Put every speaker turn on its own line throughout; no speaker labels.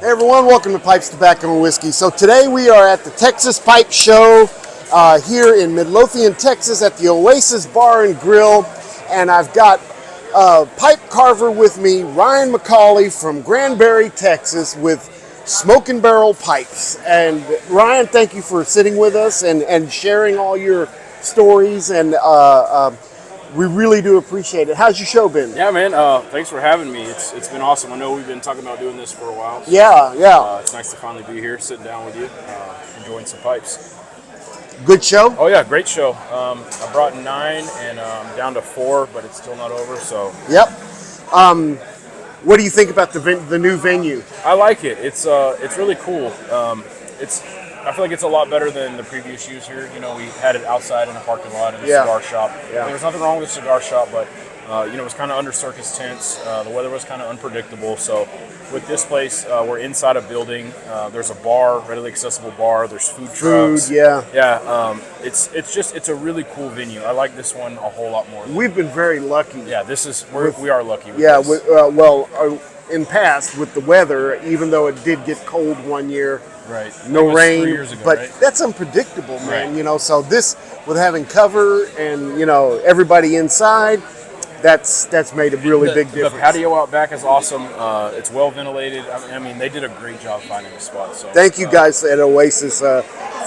Everyone, welcome to Pipes, Tobacco, and Whiskey. So today we are at the Texas Pipe Show here in Midlothian, Texas at the Oasis Bar and Grill. And I've got pipe carver with me, Ryan McCawley from Granbury, Texas with Smokin Barrel Pipes. And Ryan, thank you for sitting with us and sharing all your stories. And we really do appreciate it. How's your show been?
Yeah, man. Thanks for having me. It's been awesome. I know we've been talking about doing this for a while. So,
yeah.
It's nice to finally be here, sitting down with you, enjoying some pipes.
Good show?
Oh yeah, great show. I brought 9 and down to 4, but it's still not over. So.
Yep. What do you think about the new venue?
I like it. It's really cool. I feel like it's a lot better than the previous use here. You know, we had it outside in a parking lot in a cigar shop.
Yeah.
There was nothing wrong with the cigar shop, but it was kind of under circus tents. The weather was kind of unpredictable. So with this place, we're inside a building. There's a bar, readily accessible bar. There's food trucks.
Yeah.
It's a really cool venue. I like this one a whole lot more.
We've been very lucky.
Yeah, we are lucky. With this.
In past with the weather, even though it did get cold one year.
Right.
No rain,
3 years ago,
but
right?
that's unpredictable, man.
Right.
You know, so this with having cover and everybody inside, that's made a really big difference.
The patio out back is awesome. It's well ventilated. I mean, they did a great job finding a spot. So
thank you guys at Oasis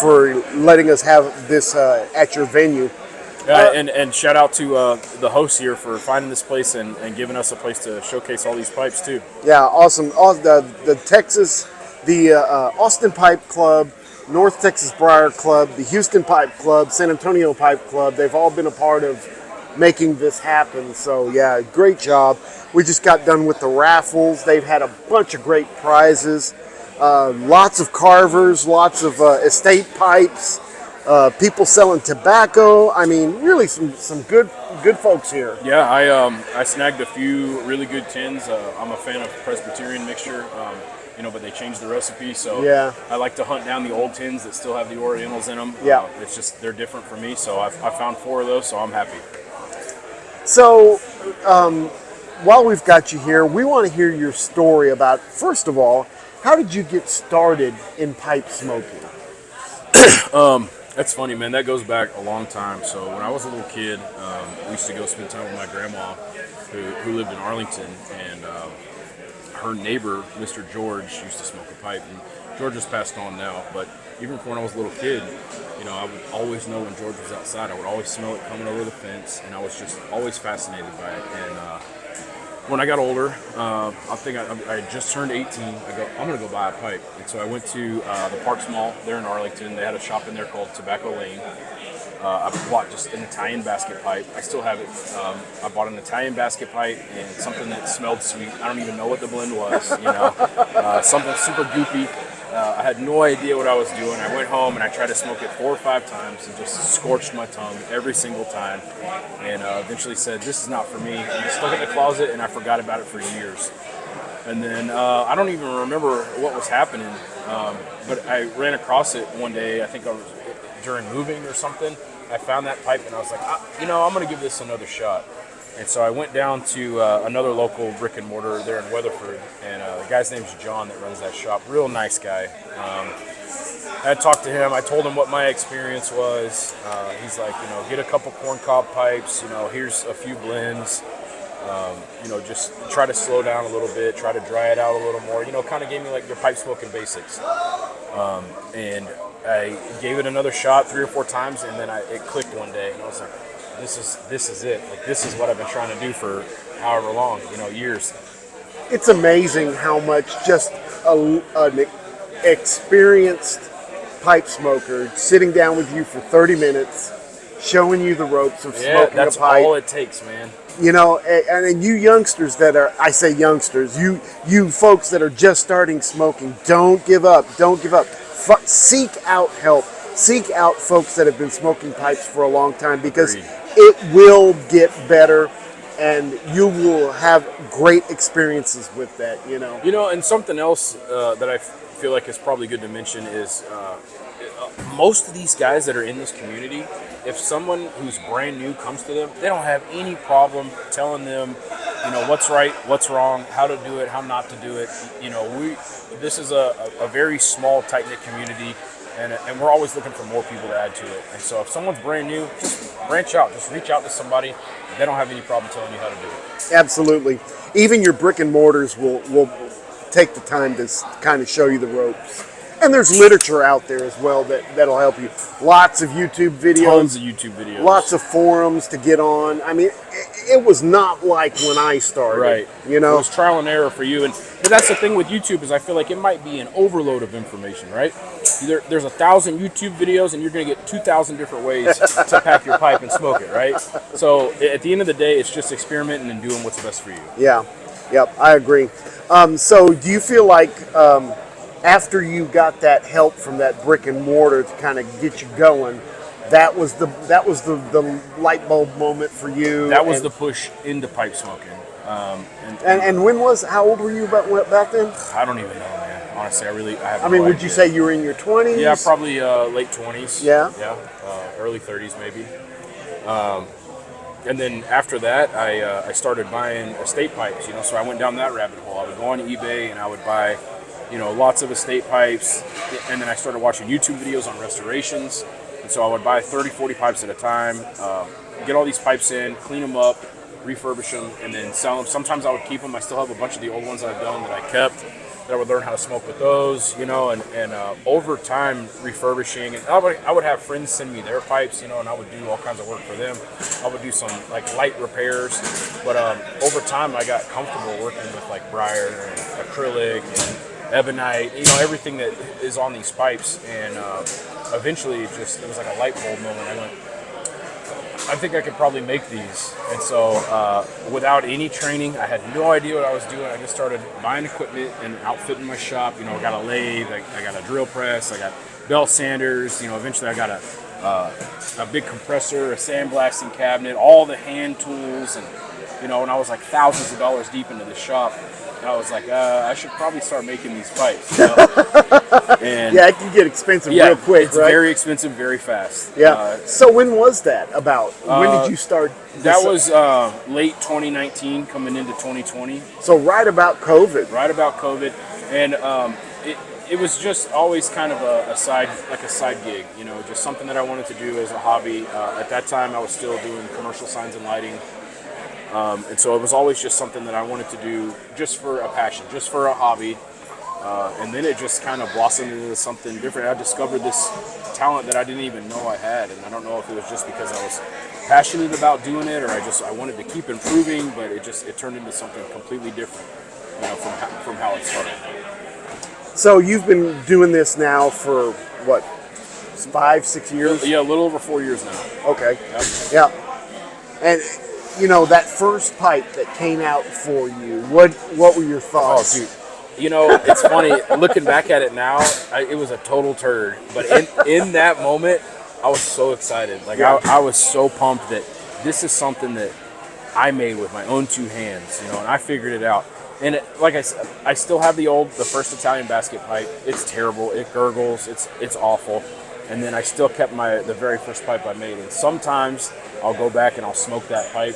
for letting us have this at your venue.
And shout out to the hosts here for finding this place and giving us a place to showcase all these pipes too.
Yeah, awesome. The Texas. The Austin Pipe Club, North Texas Briar Club, the Houston Pipe Club, San Antonio Pipe Club, they've all been a part of making this happen. So, yeah, great job. We just got done with the raffles. They've had a bunch of great prizes, lots of carvers, lots of estate pipes, people selling tobacco. I mean, really some good folks here.
Yeah, I snagged a few really good tins. I'm a fan of Presbyterian mixture. But they changed the recipe, so
yeah.
I like to hunt down the old tins that still have the Orientals in them.
Yeah.
It's just, they're different for me, so I found 4 of those, so I'm happy.
So, while we've got you here, we want to hear your story about, first of all, how did you get started in pipe smoking?
That's funny, man. That goes back a long time. So when I was a little kid, we used to go spend time with my grandma, who lived in Arlington, and her neighbor, Mr. George, used to smoke a pipe, and George has passed on now, but even when I was a little kid, I would always know when George was outside. I would always smell it coming over the fence, and I was just always fascinated by it. And when I got older, I had just turned 18. I go, I'm going to go buy a pipe. And so I went to the Parks Mall there in Arlington. They had a shop in there called Tobacco Lane. I bought just an Italian basket pipe. I still have it. I bought an Italian basket pipe and something that smelled sweet. I don't even know what the blend was, something super goopy. I had no idea what I was doing. I went home and I tried to smoke it 4 or 5 times and just scorched my tongue every single time. And eventually said, this is not for me. And I stuck it in the closet and I forgot about it for years. And then I don't even remember what was happening, but I ran across it one day. I think I was during moving or something. I found that pipe and I was like, I'm going to give this another shot. And so I went down to another local brick and mortar there in Weatherford, and the guy's name's John that runs that shop. Real nice guy. I talked to him. I told him what my experience was. He's like, get a couple corncob pipes. Here's a few blends. Just try to slow down a little bit. Try to dry it out a little more. Kind of gave me like your pipe smoking basics. And I gave it another shot 3 or 4 times, and then it clicked one day, and I was like, this is it. Like, this is what I've been trying to do for however long, years.
It's amazing how much just an experienced pipe smoker sitting down with you for 30 minutes, showing you the ropes of smoking a pipe.
That's all it takes, man.
And you youngsters I say youngsters, you folks that are just starting smoking, don't give up. Seek out help. Seek out folks that have been smoking pipes for a long time, because it will get better and you will have great experiences with that,
And something else that I feel like is probably good to mention is most of these guys that are in this community, if someone who's brand new comes to them, they don't have any problem telling them what's right, what's wrong, how to do it, how not to do it. This is a very small, tight-knit community, and we're always looking for more people to add to it. And so if someone's brand new, just branch out, just reach out to somebody. They don't have any problem telling you how to do it.
Absolutely. Even your brick and mortars will take the time to kind of show you the ropes. And there's literature out there as well that'll help you. Lots of YouTube videos.
Tons of YouTube videos.
Lots of forums to get on. I mean, it was not like when I started.
Right.
It
was trial and error for you. But that's the thing with YouTube is I feel like it might be an overload of information, right? There's 1,000 YouTube videos and you're going to get 2,000 different ways to pack your pipe and smoke it, right? So at the end of the day, it's just experimenting and doing what's best for you.
Yeah. Yep, I agree. So do you feel like after you got that help from that brick and mortar to kind of get you going, that was the light bulb moment for you?
That was the push into pipe smoking.
And how old were you back then?
I don't even know, man. Honestly, I have
no idea. Would you say you were in your 20s?
Yeah, probably late 20s.
Yeah?
Yeah, early 30s maybe. And then after that, I started buying estate pipes, so I went down that rabbit hole. I would go on eBay and I would buy lots of estate pipes, and then I started watching YouTube videos on restorations, and so I would buy 30, 40 pipes at a time, get all these pipes in, clean them up, refurbish them, and then sell them. Sometimes I would keep them. I still have a bunch of the old ones I've done that I kept, that I would learn how to smoke with those, and over time refurbishing, and I would have friends send me their pipes, and I would do all kinds of work for them. I would do some light repairs, but over time I got comfortable working with Briars and acrylic and ebonite, everything that is on these pipes, and eventually it was like a light bulb moment. I went, I think I could probably make these, and so without any training, I had no idea what I was doing. I just started buying equipment and outfitting my shop. I got a lathe, I got a drill press, I got belt sanders. Eventually I got a big compressor, a sandblasting cabinet, all the hand tools, and and I was like thousands of dollars deep into the shop. And I was like, I should probably start making these pipes. And
yeah, it can get expensive real quick,
it's
right?
very expensive, very fast.
Yeah. So when was that about? When did you start?
That was late 2019, coming into 2020.
So right about COVID.
Right about COVID. And it was just always kind of a side gig, just something that I wanted to do as a hobby. At that time, I was still doing commercial signs and lighting. And so it was always just something that I wanted to do just for a passion, just for a hobby. And then it just kind of blossomed into something different. I discovered this talent that I didn't even know I had. And I don't know if it was just because I was passionate about doing it, or I wanted to keep improving, but it turned into something completely different, from how it started.
So you've been doing this now for what, 5-6 years?
Yeah, a little over 4 years now.
Okay.
Yep.
Yeah. And that first pipe that came out for you, what were your thoughts?
Oh, dude. It's funny, looking back at it now, it was a total turd. But in that moment, I was so excited. I was so pumped that this is something that I made with my own two hands, and I figured it out. And like I said, I still have the first Italian basket pipe. It's terrible. It gurgles. It's awful. And then I still kept the very first pipe I made. And sometimes I'll go back and I'll smoke that pipe,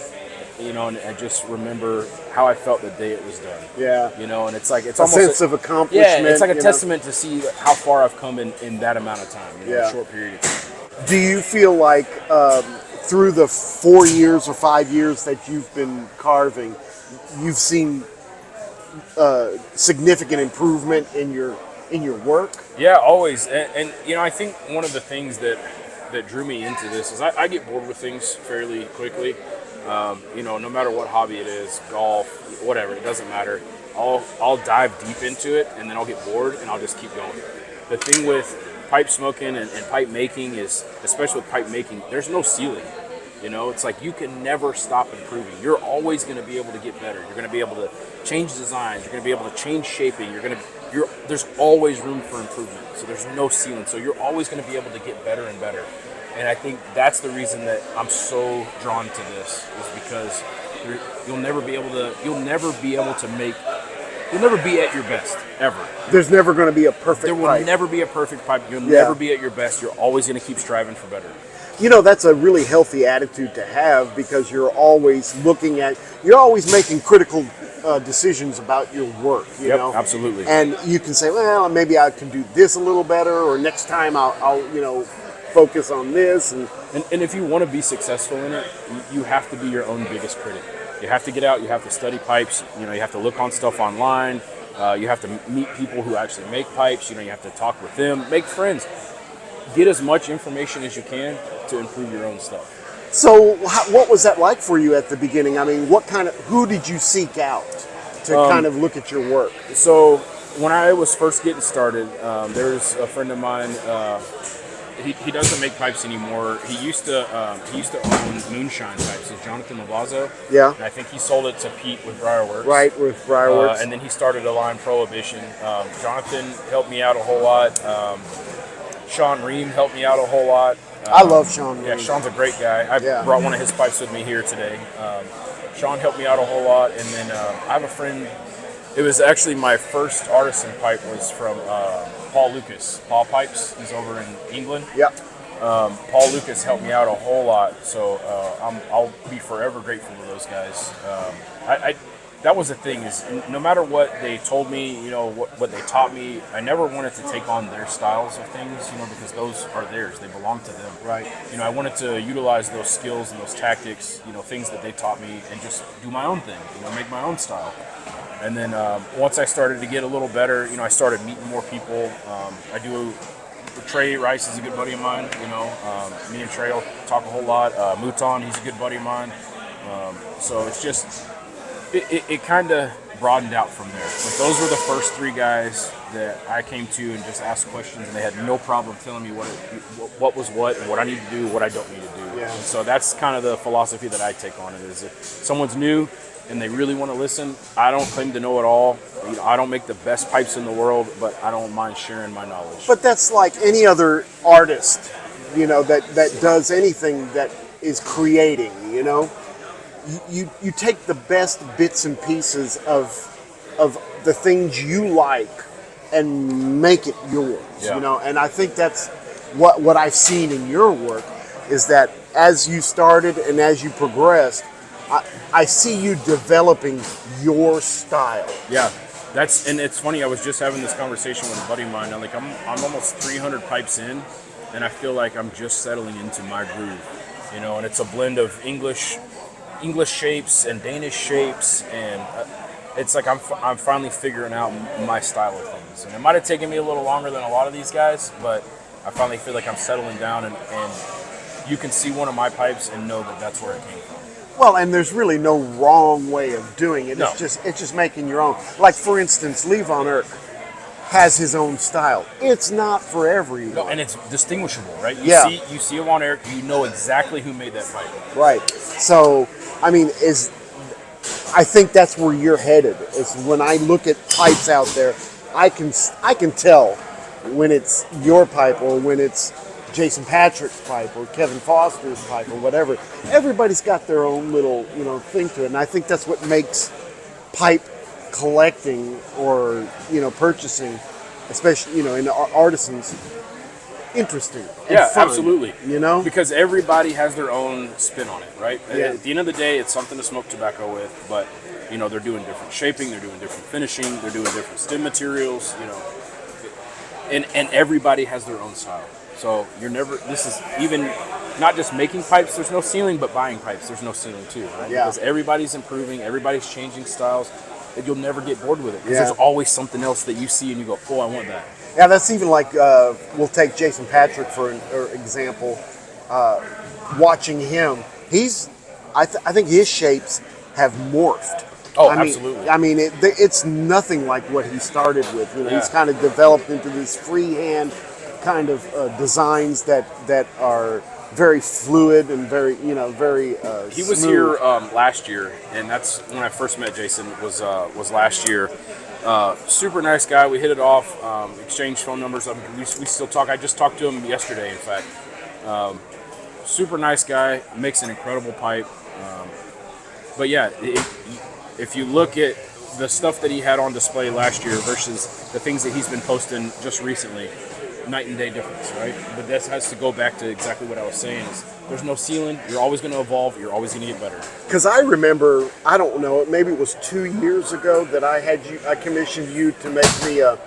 and I just remember how I felt the day it was done.
Yeah.
And it's like, it's
a
almost
sense of accomplishment.
Yeah, it's like a testament to see how far I've come in that amount of time, a short period of time.
Do you feel like through the 4 years or 5 years that you've been carving, you've seen significant improvement in your work?
Yeah, always. And I think one of the things that drew me into this is I get bored with things fairly quickly. No matter what hobby it is, golf, whatever, it doesn't matter. I'll dive deep into it, and then I'll get bored and I'll just keep going. The thing with pipe smoking and pipe making is, especially with pipe making, there's no ceiling. It's like you can never stop improving. You're always going to be able to get better. You're going to be able to change designs. You're going to be able to change shaping. There's always room for improvement. So there's no ceiling. So you're always going to be able to get better and better. And I think that's the reason that I'm so drawn to this, is because you'll never be able to make you'll never be at your best ever.
There's never going to be a perfect
There will
pipe.
never be a perfect pipe. You'll
Yeah.
never be at your best. You're always going to keep striving for better.
You know, that's a really healthy attitude to have because you're always making critical decisions about your work, you
Yep,
know?
absolutely.
And you can say, well, maybe I can do this a little better, or next time I'll focus on this.
And if you want to be successful in it, you have to be your own biggest critic. You have to get out. You have to study pipes. You have to look on stuff online. You have to meet people who actually make pipes. You have to talk with them, make friends. Get as much information as you can to improve your own stuff.
So what was that like for you at the beginning? I mean, who did you seek out to kind of look at your work?
So when I was first getting started, there's a friend of mine. He doesn't make pipes anymore. He used to own moonshine pipes. It's Jonathan Mavazo.
Yeah.
And I think he sold it to Pete with Briarworks.
Right, with Briarworks.
And then he started a line, Prohibition. Jonathan helped me out a whole lot. Sean Ream helped me out a whole lot.
I love Sean Ream.
Yeah, Sean's a great guy. I brought one of his pipes with me here today. Sean helped me out a whole lot. And then I have a friend. It was actually my first artisan pipe was from Paul Lucas. Paul Pipes. He's over in England.
Yep.
Paul Lucas helped me out a whole lot. So I'll be forever grateful to those guys. That was the thing is no matter what they told me, what they taught me, I never wanted to take on their styles of things, because those are theirs. They belong to them.
Right.
I wanted to utilize those skills and those tactics, things that they taught me and just do my own thing, make my own style. And then once I started to get a little better, I started meeting more people. Trey Rice is a good buddy of mine, me and Trey will talk a whole lot. Mouton, he's a good buddy of mine. So it's just... It kind of broadened out from there. But those were the first three guys that I came to and just asked questions, and they had no problem telling me what was what and what I need to do, what I don't need to do.
Yeah.
And so that's kind of the philosophy that I take on it. Is if someone's new and they really want to listen, I don't claim to know it all. I don't make the best pipes in the world, but I don't mind sharing my knowledge.
But that's like any other artist, that does anything that is creating, You take the best bits and pieces of the things you like and make it yours, And I think that's what I've seen in your work is that as you started and as you progressed, I see you developing your style.
Yeah, and it's funny. I was just having this conversation with a buddy of mine. I'm almost 300 pipes in, and I feel like I'm just settling into my groove, And it's a blend of English shapes and Danish shapes, and it's like I'm finally figuring out my style of things. And it might have taken me a little longer than a lot of these guys, but I finally feel like I'm settling down, and you can see one of my pipes and know that that's where it came from.
Well, and there's really no wrong way of doing it.
No.
It's just making your own. Like for instance, Lee Von Erck has his own style. It's not for everyone.
No, and it's distinguishable, right? You see a Von Erck, you know exactly who made that pipe.
Right. So, I mean, I think that's where you're headed. Is when I look at pipes out there, I can tell when it's your pipe or when it's Jason Patrick's pipe or Kevin Foster's pipe or whatever. Everybody's got their own little, thing to it, and I think that's what makes pipe collecting or purchasing, especially in artisans, interesting. And fun,
absolutely.
Because
Because everybody has their own spin on it, right?
Yeah.
At the end of the day, it's something to smoke tobacco with, but they're doing different shaping, they're doing different finishing, they're doing different stem materials, and everybody has their own style. So this is even not just making pipes, there's no ceiling, but buying pipes, there's no ceiling too, right?
Yeah.
Because everybody's improving, everybody's changing styles, and you'll never get bored with it. Because
Yeah.
there's always something else that you see and you go, oh, I want that.
Yeah, that's even like, we'll take Jason Patrick for example. Watching him, I think his shapes have morphed.
Oh,
I mean,
absolutely.
I mean, it's nothing like what he started with. He's kind of developed into these freehand kind of designs that are very fluid and very, very
He was
smooth.
here last year, and that's when I first met Jason. Was last year. Super nice guy. We hit it off. Exchanged phone numbers. We still talk. I just talked to him yesterday, in fact. Super nice guy. Makes an incredible pipe. But yeah, if you look at the stuff that he had on display last year versus the things that he's been posting just recently, night and day difference, right? But that has to go back to exactly what I was saying is there's no ceiling. You're always going to evolve. You're always going to get better.
Because I remember, I don't know, maybe it was 2 years ago that I commissioned you to make me a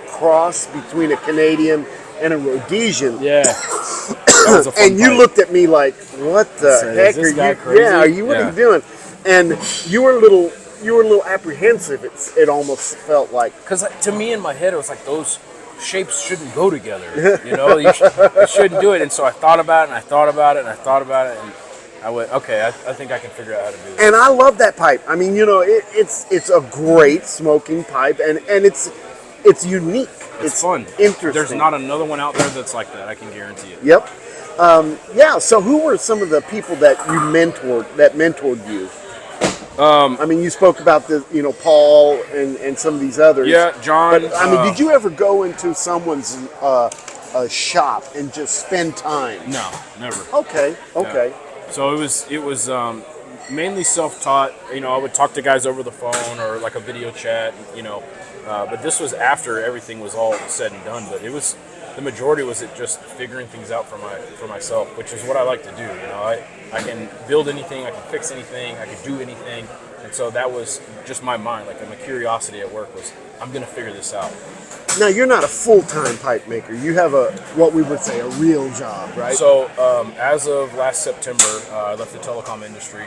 cross between a Canadian and a Rhodesian.
Yeah. That was a fun
And you
fight.
looked at me like, what the heck
this
are
guy
you?
crazy?
Yeah, what are you doing? And you were a little apprehensive. It almost felt like.
Because to me, in my head, it was like those shapes shouldn't go together. You know, you shouldn't do it. And so I thought about it, and I thought about it, and I thought about it, and I went, okay, I think I can figure out how to do this.
And I love that pipe. I mean, it's a great smoking pipe, and it's unique.
It's fun.
Interesting.
There's not another one out there that's like that. I can guarantee it.
Yep. Yeah. So, who were some of the people that you mentored you? I mean, you spoke about Paul and some of these others.
Yeah, John.
But, I mean, did you ever go into someone's shop and just spend time?
No, never.
Okay.
Yeah. So it was mainly self-taught. I would talk to guys over the phone or like a video chat. But this was after everything was all said and done. But the majority was it just figuring things out for myself, which is what I like to do. I can build anything, I can fix anything, I can do anything, and so that was just my mind. Like my curiosity at work was, I'm gonna figure this out.
Now you're not a full-time pipe maker. You have what we would say a real job, right?
So as of last September, I left the telecom industry.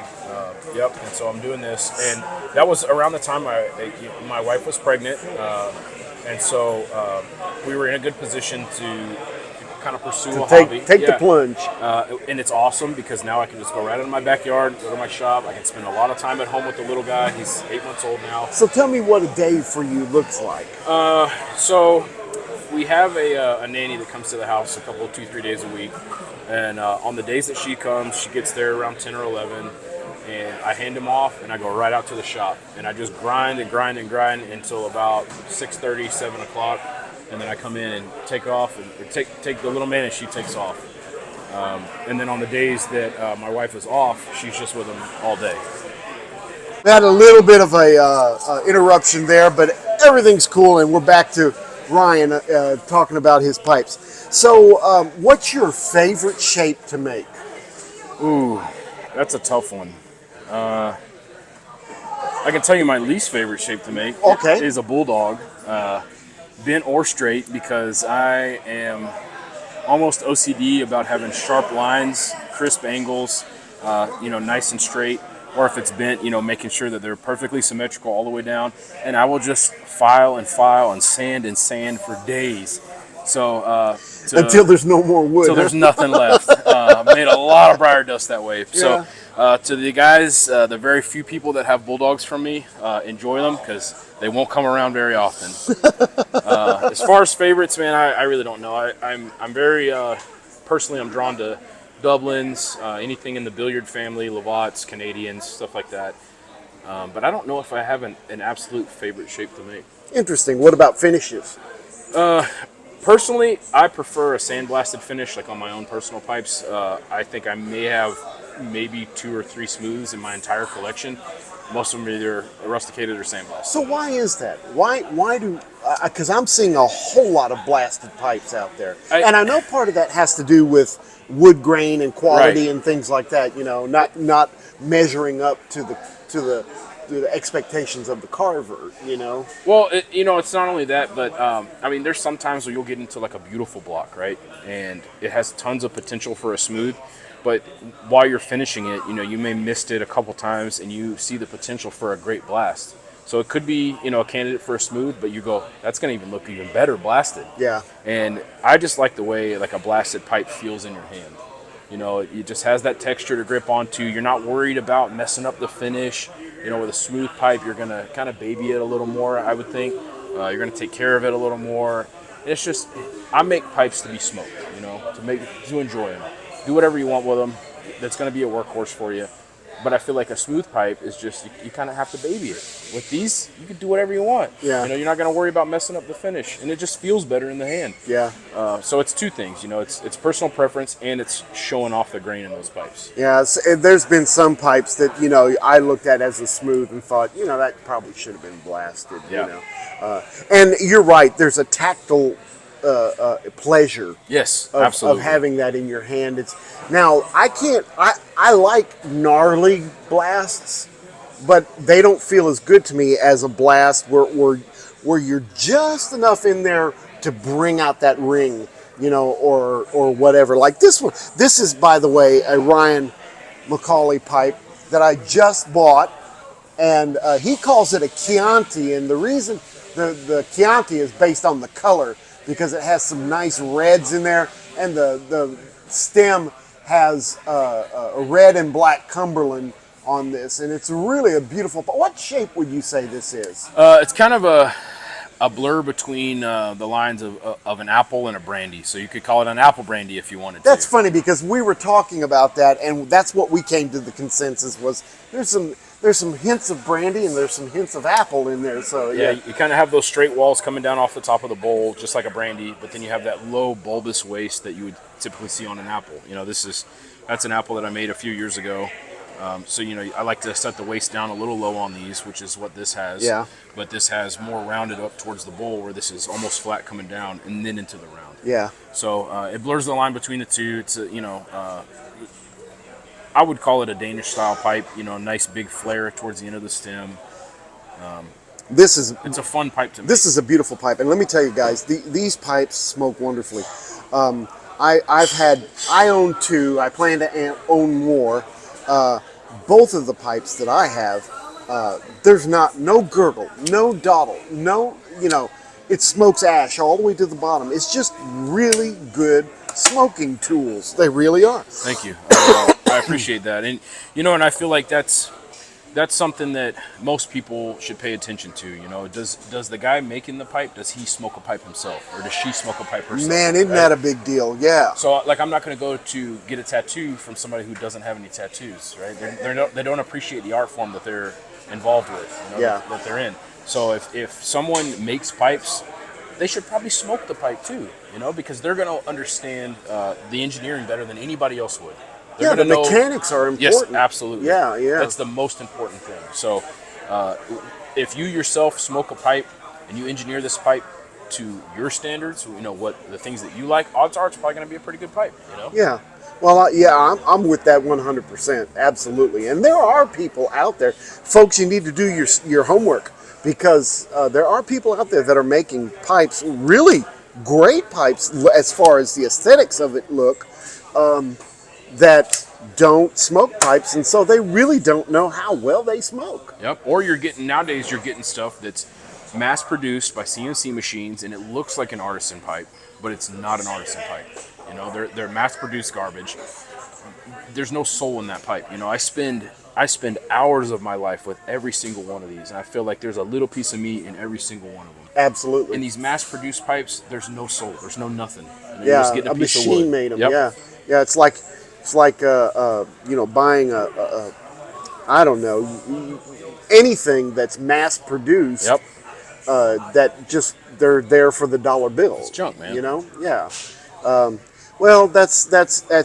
Yep, and so I'm doing this, and that was around the time my wife was pregnant, and so we were in a good position to kind of pursue a hobby.
Take the plunge.
And it's awesome because now I can just go right in my backyard, go to my shop. I can spend a lot of time at home with the little guy. He's 8 months old now.
So tell me what a day for you looks like.
So we have a nanny that comes to the house 2-3 days a week. And on the days that she comes, she gets there around 10 or 11. And I hand him off and I go right out to the shop. And I just grind until about 6:30, 7 o'clock. And then I come in and take off and take the little man and she takes off. And then on the days that my wife is off, she's just with him all day.
We had a little bit of a interruption there, but everything's cool, and we're back to Ryan talking about his pipes. So, what's your favorite shape to make?
Ooh, that's a tough one. I can tell you my least favorite shape to make.
Okay.
Is a bulldog. Bent or straight, because I am almost OCD about having sharp lines, crisp angles, nice and straight. Or if it's bent, making sure that they're perfectly symmetrical all the way down. And I will just file and sand for days. So
Until there's no more wood.
Until there's nothing left. Made a lot of briar dust that way.
Yeah.
So to the guys, the very few people that have bulldogs from me, enjoy them because they won't come around very often. As far as favorites, man, I really don't know. I'm very personally, I'm drawn to Dublins, anything in the billiard family, Lavats, Canadians, stuff like that. But I don't know if I have an absolute favorite shape to make.
Interesting. What about finishes?
Personally, I prefer a sandblasted finish, like on my own personal pipes. I think I may have maybe 2 or 3 smooths in my entire collection. Most of them are either rusticated or sandblasted.
So why is that? Why do? Because I'm seeing a whole lot of blasted pipes out there, and I know part of that has to do with wood grain and quality and things like that. Not measuring up to the expectations of the carver.
Well, it's not only that, but there's some times where you'll get into like a beautiful block, right? And it has tons of potential for a smooth, but while you're finishing it, you may missed it a couple times and you see the potential for a great blast. So it could be, a candidate for a smooth, but you go, that's going to even look even better blasted.
Yeah.
And I just like the way like a blasted pipe feels in your hand. It just has that texture to grip onto. You're not worried about messing up the finish. With a smooth pipe, you're going to kind of baby it a little more, I would think. You're going to take care of it a little more. It's just, I make pipes to be smoked, to enjoy them. Do whatever you want with them. That's going to be a workhorse for you. But I feel like a smooth pipe is just you kind of have to baby it. With these, you can do whatever you want.
Yeah.
You know, you're not going to worry about messing up the finish, and it just feels better in the hand.
Yeah.
So it's two things. You know, it's personal preference and it's showing off the grain in those pipes.
Yeah, there's been some pipes that, you know, I looked at as a smooth and thought, you know, that probably should have been blasted,
Yeah.
you know. And you're right, there's a tactile pleasure
Yes,
of
absolutely.
having that in your hand. I like gnarly blasts, but they don't feel as good to me as a blast where you're just enough in there to bring out that ring, you know, or whatever. Like this one. This is, by the way, a Ryan McCawley pipe that I just bought, and he calls it a Chianti, and the reason the Chianti is based on the color, because it has some nice reds in there, and the stem has a red and black Cumberland on this, and it's really a beautiful. What shape would you say this is?
It's kind of a blur between the lines of an apple and a brandy. So you could call it an apple brandy if you wanted to.
That's funny, because we were talking about that, and that's what we came to the consensus was there's some hints of brandy and there's some hints of apple in there. So
yeah, you kind of have those straight walls coming down off the top of the bowl, just like a brandy, but then you have that low bulbous waist that you would typically see on an apple. You know, that's an apple that I made a few years ago. So, you know, I like to set the waist down a little low on these, which is what this has.
Yeah.
But this has more rounded up towards the bowl, where this is almost flat coming down and then into the round.
Yeah.
So it blurs the line between the two. It's I would call it a Danish style pipe. You know, nice big flare towards the end of the stem. It's a fun pipe to make.
This is a beautiful pipe, and let me tell you guys, these pipes smoke wonderfully. I own two. I plan to own more. Both of the pipes that I have, there's no gurgle, no dawdle, no, you know, it smokes ash all the way to the bottom. It's just really good smoking tools. They really are.
Thank you. I appreciate that. And, you know, and I feel like that's something that most people should pay attention to. You know, does the guy making the pipe, does he smoke a pipe himself, or does she smoke a pipe herself?
Man, isn't that a big deal? Yeah.
So, like, I'm not going to go to get a tattoo from somebody who doesn't have any tattoos, right? They don't appreciate the art form that they're involved with, you know,
Yeah.
that they're in. So if someone makes pipes, they should probably smoke the pipe too, you know, because they're going to understand the engineering better than anybody else would.
Yeah, the mechanics are important.
Yes, absolutely.
Yeah, yeah.
That's the most important thing. So if you yourself smoke a pipe and you engineer this pipe to your standards, you know, what the things that you like, odds are it's probably going to be a pretty good pipe, you know?
Yeah. Well, I'm with that 100%. Absolutely. And there are people out there, folks, you need to do your homework, because there are people out there that are making pipes, really great pipes as far as the aesthetics of it look, that don't smoke pipes, and so they really don't know how well they smoke.
Yep. Or nowadays you're getting stuff that's mass produced by CNC machines, and it looks like an artisan pipe, but it's not an artisan pipe. You know, they're mass produced garbage. There's no soul in that pipe. You know, I spend hours of my life with every single one of these, and I feel like there's a little piece of me in every single one of them.
Absolutely.
In these mass produced pipes, there's no soul. There's no nothing. You know,
Yeah,
you're just getting
a
piece of
machine
wood.
made them.
Yep.
Yeah, yeah. It's like you know, buying I don't know, anything that's mass produced.
Yep.
That just they're there for the dollar bill.
It's junk, man.
You know, yeah. Well, that's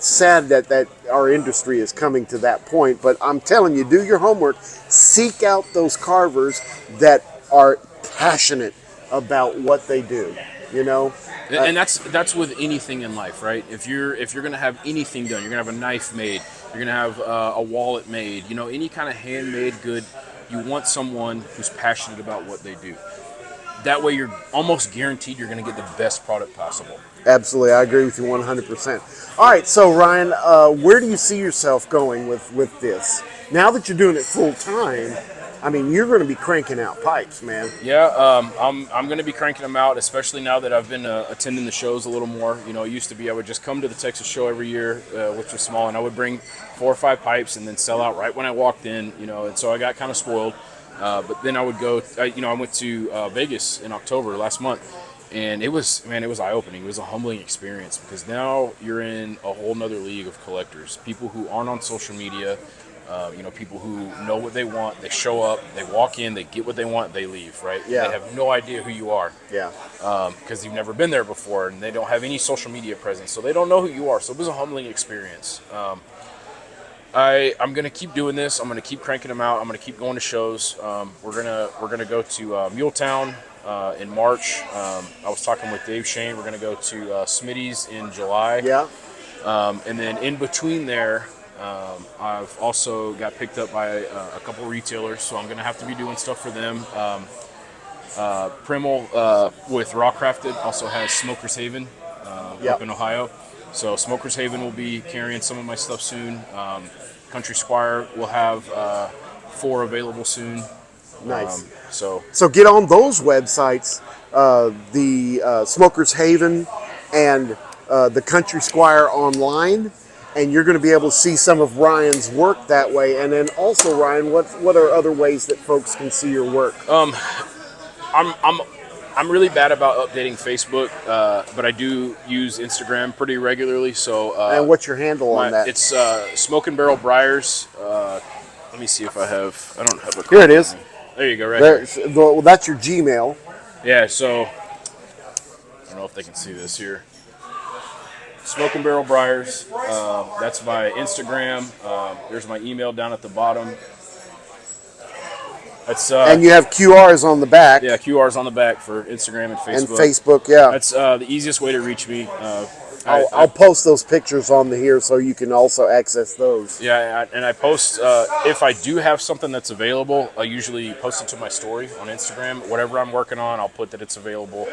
sad that our industry is coming to that point. But I'm telling you, do your homework. Seek out those carvers that are passionate about what they do. You know,
and that's with anything in life, right? If you're gonna have anything done, you're gonna have a knife made, you're gonna have a wallet made. You know, any kind of handmade good, you want someone who's passionate about what they do. That way, you're almost guaranteed you're gonna get the best product possible.
Absolutely, I agree with you 100%. All right, so Ryan, where do you see yourself going with this? Now that you're doing it full time, I mean, you're going to be cranking out pipes, man.
Yeah, I'm going to be cranking them out, especially now that I've been attending the shows a little more. You know, it used to be I would just come to the Texas show every year, which was small, and I would bring 4 or 5 pipes and then sell out right when I walked in. You know, and so I got kind of spoiled. But then I would go. I went to Vegas in October last month, and it was eye-opening. It was a humbling experience, because now you're in a whole nother league of collectors, people who aren't on social media. You know, people who know what they want, they show up, they walk in, they get what they want, they leave, right?
Yeah.
They have no idea who you are.
Yeah.
Because you've never been there before, and they don't have any social media presence, so they don't know who you are. So it was a humbling experience. I'm gonna keep doing this. I'm gonna keep cranking them out. I'm gonna keep going to shows. We're gonna go to Muletown in March. I was talking with Dave Shane. We're gonna go to Smitty's in July.
Yeah.
And then in between there, I've also got picked up by a couple retailers, so I'm going to have to be doing stuff for them. Primal with Raw Crafted also has Smoker's Haven up in Ohio. So Smoker's Haven will be carrying some of my stuff soon. Country Squire will have 4 available soon.
Nice.
So
get on those websites, the Smoker's Haven and the Country Squire online, and you're going to be able to see some of Ryan's work that way. And then also, Ryan, what are other ways that folks can see your work?
I'm really bad about updating Facebook, but I do use Instagram pretty regularly. So
and what's your handle on that?
It's Smokin' Barrel Briars. Let me see if I don't have a.
Here it is.
There you go, right there.
Well, that's your Gmail.
Yeah, so I don't know if they can see this here. Smokin' Barrel Briars. That's my Instagram. There's my email down at the bottom. That's
and you have QRs on the back.
Yeah, QRs on the back for Instagram and Facebook.
And Facebook, yeah.
That's the easiest way to reach me.
I'll post those pictures on here so you can also access those.
Yeah, and I post, if I do have something that's available, I usually post it to my story on Instagram. Whatever I'm working on, I'll put that it's available.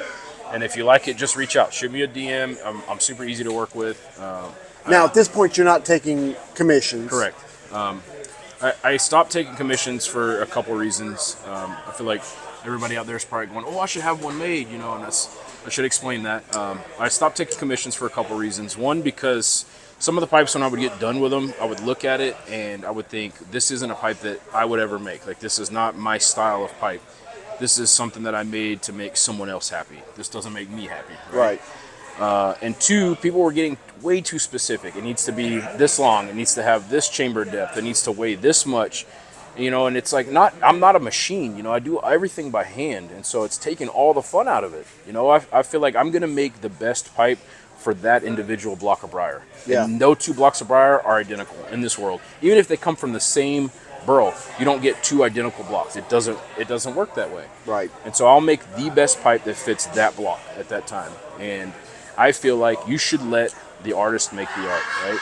And if you like it, just reach out. Shoot me a DM. I'm super easy to work with.
Now, at this point, you're not taking commissions.
Correct. I stopped taking commissions for a couple reasons. I feel like everybody out there is probably going, "Oh, I should have one made," you know, and I should explain that. I stopped taking commissions for a couple reasons. One, because some of the pipes, when I would get done with them, I would look at it and I would think, this isn't a pipe that I would ever make. Like, this is not my style of pipe. This is something that I made to make someone else happy. This doesn't make me happy. Right. And 2, people were getting way too specific. It needs to be this long. It needs to have this chamber depth. It needs to weigh this much. You know, and it's like, I'm not a machine. You know, I do everything by hand. And so it's taking all the fun out of it. You know, I feel like I'm going to make the best pipe for that individual block of briar. Yeah. And no 2 blocks of briar are identical in this world. Even if they come from the same burl, you don't get 2 identical blocks. It doesn't work that way. Right. And so I'll make the best pipe that fits that block at that time. And I feel like you should let the artist make the art, right?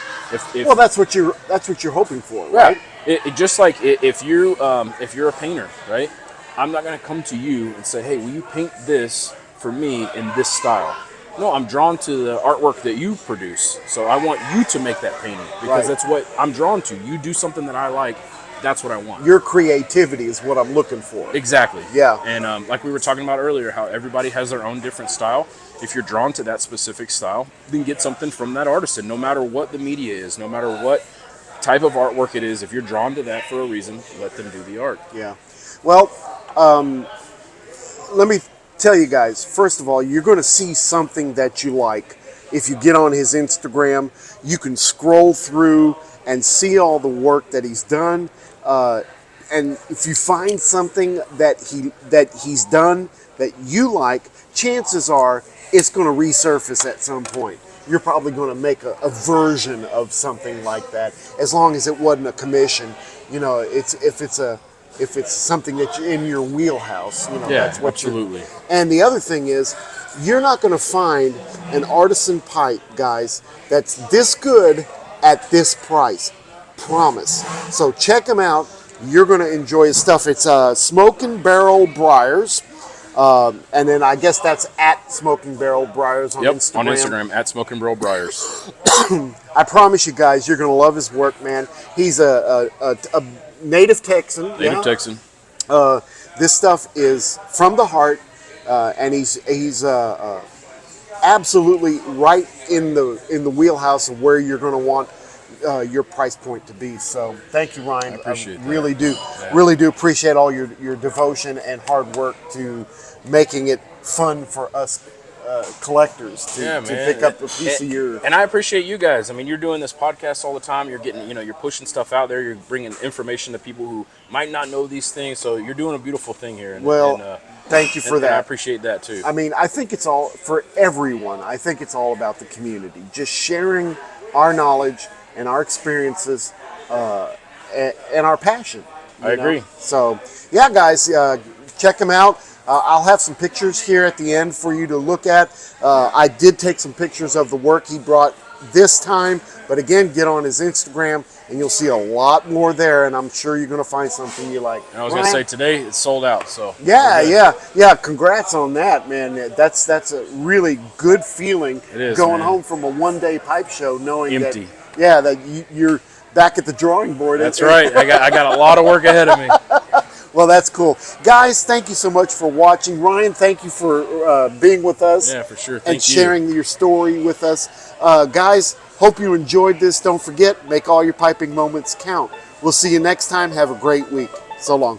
Well, that's what you're hoping for, right? It just like if you're a painter, right? I'm not gonna come to you and say, "Hey, will you paint this for me in this style?" No, I'm drawn to the artwork that you produce, so I want you to make that painting because that's what I'm drawn to. You do something that I like. That's what I want. Your creativity is what I'm looking for. Exactly. Yeah. And like we were talking about earlier, how everybody has their own different style. If you're drawn to that specific style, then get something from that artisan, no matter what the media is, no matter what type of artwork it is. If you're drawn to that for a reason, let them do the art. Yeah. Well, let me tell you guys, first of all, you're going to see something that you like. If you get on his Instagram, you can scroll through and see all the work that he's done. And if you find something that he's done that you like, chances are it's going to resurface at some point. You're probably going to make a version of something like that, as long as it wasn't a commission. You know, if it's something that's in your wheelhouse, you know, that's what absolutely. And the other thing is, you're not going to find an artisan pipe, guys, that's this good at this price. Promise. So check him out. You're going to enjoy his stuff. It's Smokin' Barrel Briars. And then I guess that's at Smokin' Barrel Briars on Instagram. On Instagram, at Smokin' Barrel Briars. I promise you guys, you're going to love his work, man. He's a native Texan. Native Texan. This stuff is from the heart, and he's absolutely right in the wheelhouse of where you're going to want your price point to be. So thank you, Ryan. I appreciate that. Really do appreciate all your devotion and hard work to making it fun for us
collectors to pick up a piece of your.
And I appreciate you guys. I mean, you're doing this podcast all the time. You're getting, you're pushing stuff out there. You're bringing information to people who might not know these things. So you're doing a beautiful thing here.
Thank you for that.
And I appreciate that too.
I mean, I think it's all for everyone. I think it's all about the community, just sharing our knowledge and our experiences and our passion.
I agree.
So, yeah, guys, check them out. I'll have some pictures here at the end for you to look at. I did take some pictures of the work he brought this time, but again, get on his Instagram and you'll see a lot more there, and I'm sure you're going to find something you like.
And I was going to say, today it's sold out. So
yeah. Congrats on that, man. That's a really good feeling.
It is,
going
man.
home from a one-day pipe show knowing
empty.
that you're back at the drawing board.
That's right. I got a lot of work ahead of me.
Well, that's cool. Guys, thank you so much for watching. Ryan, thank you for being with us.
Yeah, for sure.
And sharing your story with us. Guys, hope you enjoyed this. Don't forget, make all your piping moments count. We'll see you next time. Have a great week. So long.